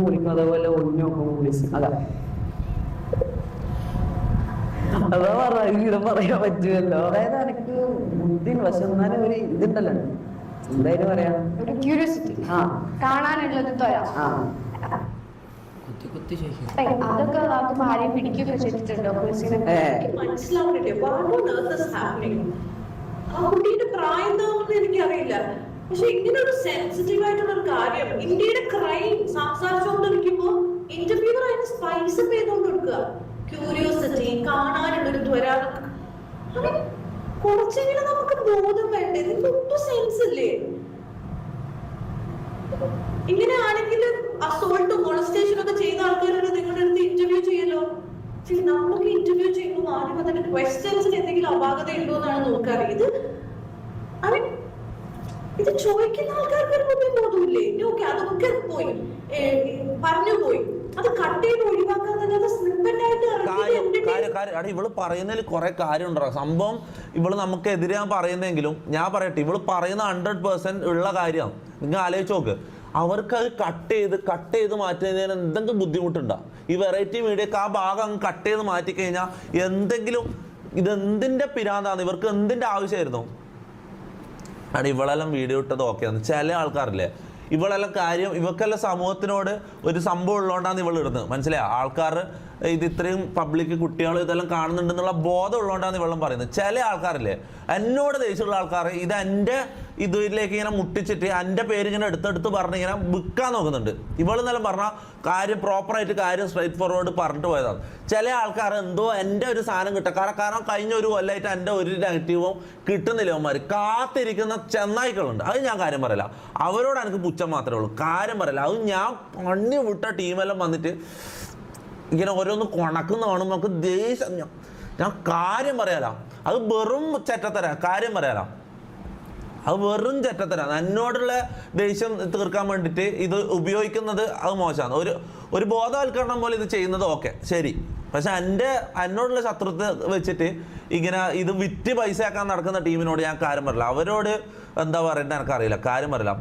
വിളിക്കും, അതേപോലെ അതാ അതാ പറഞ്ഞ പറയാൻ പറ്റുമല്ലോ. അതായത് എനിക്ക് ബുദ്ധി പക്ഷെ എന്നാലും ഒരു ഇതുണ്ടല്ലോ, എന്തായാലും പറയാ ഒരു ക്യൂരിയോസിറ്റി, കാണാനുള്ളത് അതൊക്കെ ഭാര്യ പിടിക്കുകയൊക്കെ ചെയ്തിട്ടുണ്ടോ? മനസ്സിലാവുന്നില്ല ആ കുട്ടിയുടെ പ്രായം എന്താണെന്ന് എനിക്കറിയില്ല. പക്ഷെ ഇങ്ങനെ ഒരു സെൻസിറ്റീവ് ആയിട്ടുള്ള ഒരു കാര്യം ഇന്ത്യയുടെ ക്രൈം സംസാരിച്ചുകൊണ്ടിരിക്കുമ്പോ ഇന്റർവ്യൂവർ അതിന് സ്പൈസ് ചെയ്തുകൊണ്ട് കൊടുക്കുക. ക്യൂരിയോസിറ്റി, കാണാനുള്ളൊരു ത്വര, കുറച്ചെങ്കിലും നമുക്ക് ബോധം വേണ്ടേ? ഇതിന് ഒട്ടും സെൻസ് ഇല്ലേ? ഇങ്ങനെ ആണെങ്കിൽ അസോൾട്ടും മോളസ്റ്റേഷനും ഒക്കെ ചെയ്ത ആൾക്കാരോട് നിങ്ങളുടെ അടുത്ത് ഇന്റർവ്യൂ ചെയ്യല്ലോ. നമുക്ക് ഇന്റർവ്യൂ ചെയ്യുമ്പോൾ ആദ്യം അതിന്റെ ക്വസ്റ്റ്യൻസിന് എന്തെങ്കിലും അപാകത ഉണ്ടോ എന്നാണ് നോക്കാറ്. ഇത് ചോദിക്കുന്ന ആൾക്കാർക്ക് ഒരു ബുദ്ധി ബോധമില്ലേ? ഓക്കെ, അതൊക്കെ പോയി പറഞ്ഞു പോയി, അത് കട്ട് ചെയ്ത് ഒഴിവാക്കാൻ ഇവള് പറയുന്നതിൽ കുറെ കാര്യം ഉണ്ടോ സംഭവം. ഇവള് നമുക്കെതിരെ പറയുന്നെങ്കിലും ഞാൻ പറയട്ടെ, ഇവള് പറയുന്ന 100% ഉള്ള കാര്യമാണ്. നിങ്ങൾ ആലോചിച്ച് നോക്ക്, അവർക്ക് അത് കട്ട് ചെയ്ത് മാറ്റുന്നതിന് എന്തെങ്കിലും ബുദ്ധിമുട്ടുണ്ടോ? ഈ വെറൈറ്റി മീഡിയക്ക് ആ ഭാഗം അങ്ങ് കട്ട് ചെയ്ത് മാറ്റിക്കഴിഞ്ഞാൽ എന്തെങ്കിലും ഇതെന്തിന്റെ പിരാന്താണ്, ഇവർക്ക് എന്തിന്റെ ആവശ്യമായിരുന്നു? ഇവളെല്ലാം വീഡിയോ ഇട്ടത് ഓക്കെയാണ്. ചില ആൾക്കാരില്ലേ, ഇവളെല്ലാം കാര്യം ഇവക്കെല്ലാം സമൂഹത്തിനോട് ഒരു സംഭവം ഉള്ളതുകൊണ്ടാണ് ഇവൾ ഇടുന്നത്. മനസ്സിലായോ? ആൾക്കാർ ഇത് ഇത്രയും പബ്ലിക് കുട്ടികൾ ഇതെല്ലാം കാണുന്നുണ്ടെന്നുള്ള ബോധം ഉള്ളതുകൊണ്ടാണ് ഇവളും പറയുന്നത്. ചില ആൾക്കാരില്ലേ, എന്നോട് ദേഷ്യമുള്ള ആൾക്കാർ ഇത് എൻ്റെ ഇതിലേക്ക് ഇങ്ങനെ മുട്ടിച്ചിട്ട് എൻ്റെ പേര് ഇങ്ങനെ എടുത്തെടുത്ത് പറഞ്ഞ് ഇങ്ങനെ വിൽക്കാൻ നോക്കുന്നുണ്ട്. ഇവളെന്നെല്ലാം പറഞ്ഞാൽ കാര്യം പ്രോപ്പറായിട്ട് കാര്യം സ്ട്രൈറ്റ് ഫോർവേഡ് പറഞ്ഞിട്ട് പോയതാണ്. ചില ആൾക്കാർ എന്തോ എൻ്റെ ഒരു സാധനം കിട്ടുക, കാരണം കഴിഞ്ഞ ഒരു കൊല്ലമായിട്ട് എൻ്റെ ഒരു നെഗറ്റീവും കിട്ടുന്നില്ല. അവന്മാർ കാത്തിരിക്കുന്ന ചെന്നായ്ക്കളുണ്ട്. അത് ഞാൻ കാര്യം പറയില്ല, അവരോട് എനിക്ക് പുച്ഛം മാത്രമേ ഉള്ളൂ, കാര്യം പറയില്ല. അത് ഞാൻ പണി വിട്ട ടീമെല്ലാം വന്നിട്ട് ഇങ്ങനെ ഓരോന്ന് കൊണക്കുന്ന കാണുമ്പോൾ നമുക്ക് ദേഷ്യം. ഞാൻ കാര്യം പറയാല, അത് വെറും ചെറ്റത്തരാ, കാര്യം പറയാല, അത് വെറും ചെറ്റത്തരാ. എന്നോടുള്ള ദേഷ്യം തീർക്കാൻ വേണ്ടിയിട്ട് ഇത് ഉപയോഗിക്കുന്നത് അത് മോശമാണ്. ഒരു ബോധവൽക്കരണം പോലെ ഇത് ചെയ്യുന്നത് ഓക്കെ ശരി, പക്ഷെ എന്നോടുള്ള ശത്രുത വെച്ചിട്ട് ഇങ്ങനെ ഇത് വിറ്റ് പൈസ ആക്കാൻ നടക്കുന്ന ടീമിനോട് ഞാൻ കാര്യം പറയില്ല. അവരോട് എന്താ പറയണ്ടത് എനിക്കറിയില്ല, കാര്യം പറയില്ല.